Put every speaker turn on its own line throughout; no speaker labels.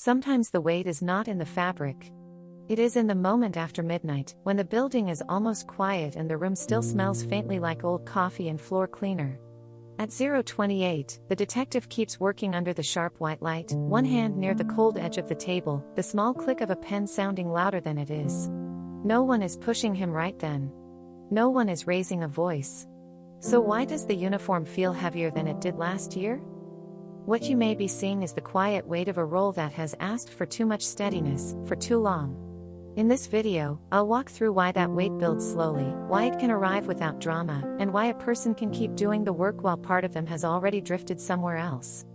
Sometimes the weight is not in the fabric. It is in the moment after midnight, when the building is almost quiet and the room still smells faintly like old coffee and floor cleaner. At 0:28, the detective keeps working under the sharp white light, one hand near the cold edge of the table, the small click of a pen sounding louder than it is. No one is pushing him right then. No one is raising a voice. So why does the uniform feel heavier than it did last year? What you may be seeing is the quiet weight of a role that has asked for too much steadiness, for too long. In this video, I'll walk through why that weight builds slowly, why it can arrive without drama, and why a person can keep doing the work while part of them has already drifted somewhere else.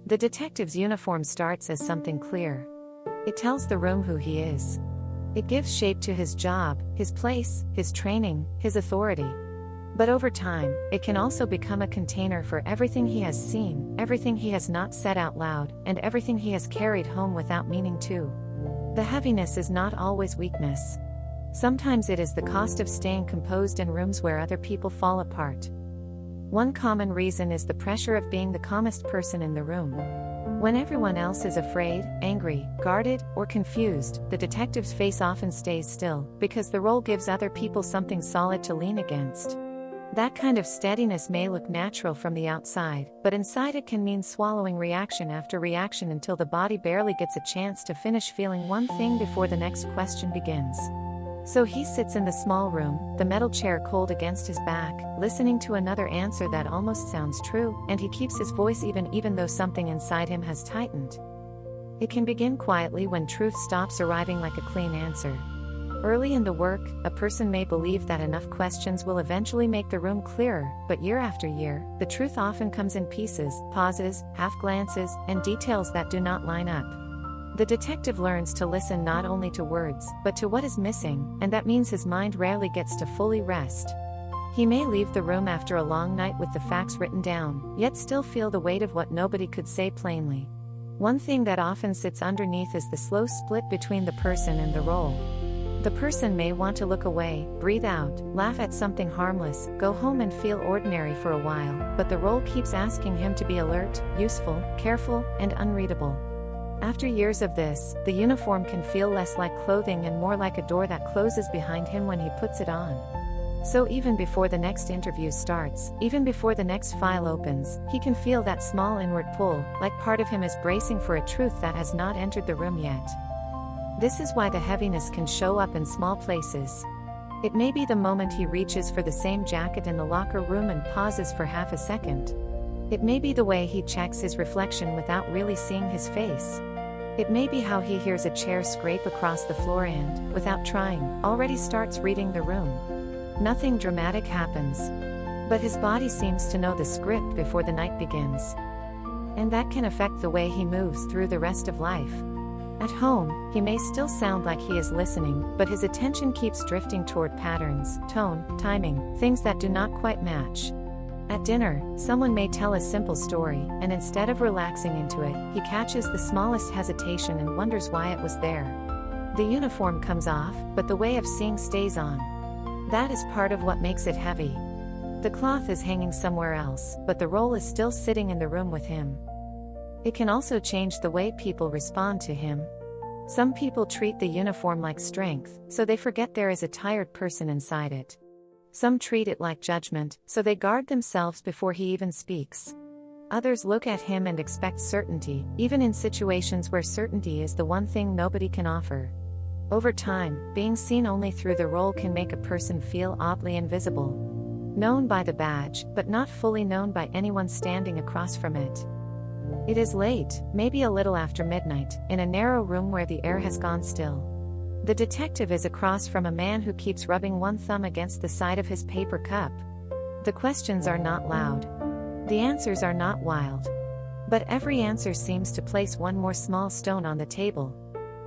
The detective's uniform starts as something clear. It tells the room who he is. It gives shape to his job, his place, his training, his authority. But over time, it can also become a container for everything he has seen, everything he has not said out loud, and everything he has carried home without meaning to. The heaviness is not always weakness. Sometimes it is the cost of staying composed in rooms where other people fall apart. One common reason is the pressure of being the calmest person in the room. When everyone else is afraid, angry, guarded, or confused, the detective's face often stays still, because the role gives other people something solid to lean against. That kind of steadiness may look natural from the outside, but inside it can mean swallowing reaction after reaction until the body barely gets a chance to finish feeling one thing before the next question begins. So he sits in the small room, the metal chair cold against his back, listening to another answer that almost sounds true, and he keeps his voice even though something inside him has tightened. It can begin quietly when truth stops arriving like a clean answer. Early in the work, a person may believe that enough questions will eventually make the room clearer, but year after year, the truth often comes in pieces, pauses, half-glances, and details that do not line up. The detective learns to listen not only to words, but to what is missing, and that means his mind rarely gets to fully rest. He may leave the room after a long night with the facts written down, yet still feel the weight of what nobody could say plainly. One thing that often sits underneath is the slow split between the person and the role. The person may want to look away, breathe out, laugh at something harmless, go home and feel ordinary for a while, but the role keeps asking him to be alert, useful, careful, and unreadable. After years of this, the uniform can feel less like clothing and more like a door that closes behind him when he puts it on. So even before the next interview starts, even before the next file opens, he can feel that small inward pull, like part of him is bracing for a truth that has not entered the room yet. This is why the heaviness can show up in small places. It may be the moment he reaches for the same jacket in the locker room and pauses for half a second. It may be the way he checks his reflection without really seeing his face. It may be how he hears a chair scrape across the floor and, without trying, already starts reading the room. Nothing dramatic happens. But his body seems to know the script before the night begins. And that can affect the way he moves through the rest of life. At home, he may still sound like he is listening, but his attention keeps drifting toward patterns, tone, timing, things that do not quite match. At dinner, someone may tell a simple story, and instead of relaxing into it, he catches the smallest hesitation and wonders why it was there. The uniform comes off, but the way of seeing stays on. That is part of what makes it heavy. The cloth is hanging somewhere else, but the role is still sitting in the room with him. It can also change the way people respond to him. Some people treat the uniform like strength, so they forget there is a tired person inside it. Some treat it like judgment, so they guard themselves before he even speaks. Others look at him and expect certainty, even in situations where certainty is the one thing nobody can offer. Over time, being seen only through the role can make a person feel oddly invisible. Known by the badge, but not fully known by anyone standing across from it. It is late, maybe a little after midnight, in a narrow room where the air has gone still. The detective is across from a man who keeps rubbing one thumb against the side of his paper cup. The questions are not loud. The answers are not wild. But every answer seems to place one more small stone on the table.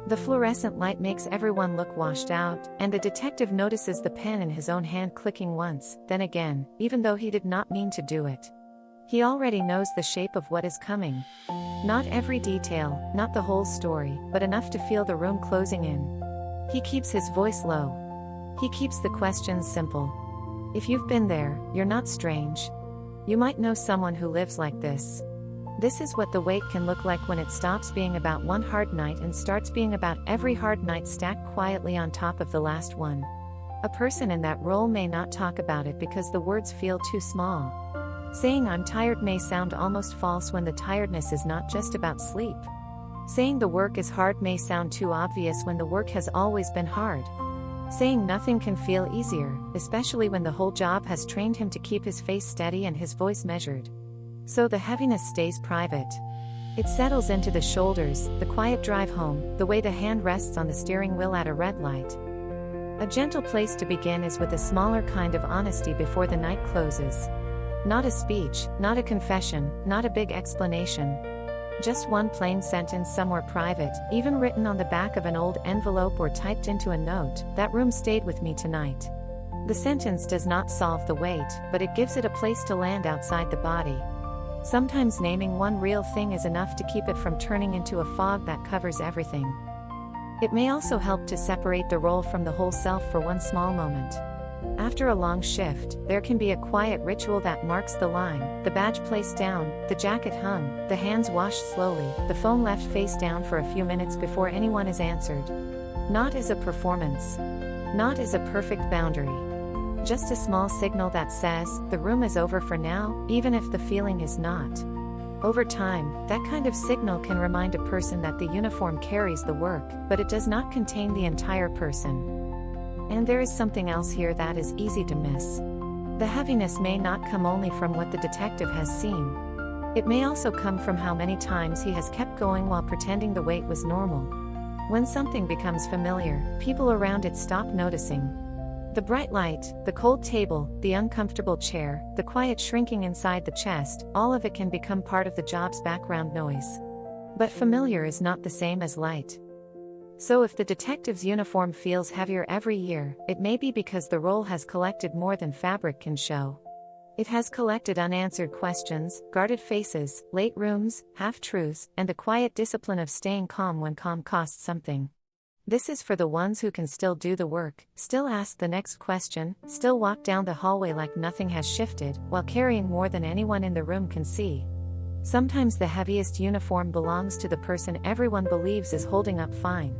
The fluorescent light makes everyone look washed out, and the detective notices the pen in his own hand clicking once, then again, even though he did not mean to do it. He already knows the shape of what is coming. Not every detail, not the whole story, but enough to feel the room closing in. He keeps his voice low. He keeps the questions simple. If you've been there, you're not strange. You might know someone who lives like this. This is what the weight can look like when it stops being about one hard night and starts being about every hard night stacked quietly on top of the last one. A person in that role may not talk about it because the words feel too small. Saying "I'm tired" may sound almost false when the tiredness is not just about sleep. Saying the work is hard may sound too obvious when the work has always been hard. Saying nothing can feel easier, especially when the whole job has trained him to keep his face steady and his voice measured. So the heaviness stays private. It settles into the shoulders, the quiet drive home, the way the hand rests on the steering wheel at a red light. A gentle place to begin is with a smaller kind of honesty before the night closes. Not a speech, not a confession, not a big explanation. Just one plain sentence somewhere private, even written on the back of an old envelope or typed into a note: "That room stayed with me tonight." The sentence does not solve the weight, but it gives it a place to land outside the body. Sometimes naming one real thing is enough to keep it from turning into a fog that covers everything. It may also help to separate the role from the whole self for one small moment. After a long shift, there can be a quiet ritual that marks the line: the badge placed down, the jacket hung, the hands washed slowly, the phone left face down for a few minutes before anyone is answered. Not as a performance. Not as a perfect boundary. Just a small signal that says, the room is over for now, even if the feeling is not. Over time, that kind of signal can remind a person that the uniform carries the work, but it does not contain the entire person. And there is something else here that is easy to miss. The heaviness may not come only from what the detective has seen. It may also come from how many times he has kept going while pretending the weight was normal. When something becomes familiar, people around it stop noticing. The bright light, the cold table, the uncomfortable chair, the quiet shrinking inside the chest, all of it can become part of the job's background noise. But familiar is not the same as light. So if the detective's uniform feels heavier every year, it may be because the role has collected more than fabric can show. It has collected unanswered questions, guarded faces, late rooms, half-truths, and the quiet discipline of staying calm when calm costs something. This is for the ones who can still do the work, still ask the next question, still walk down the hallway like nothing has shifted, while carrying more than anyone in the room can see. Sometimes the heaviest uniform belongs to the person everyone believes is holding up fine.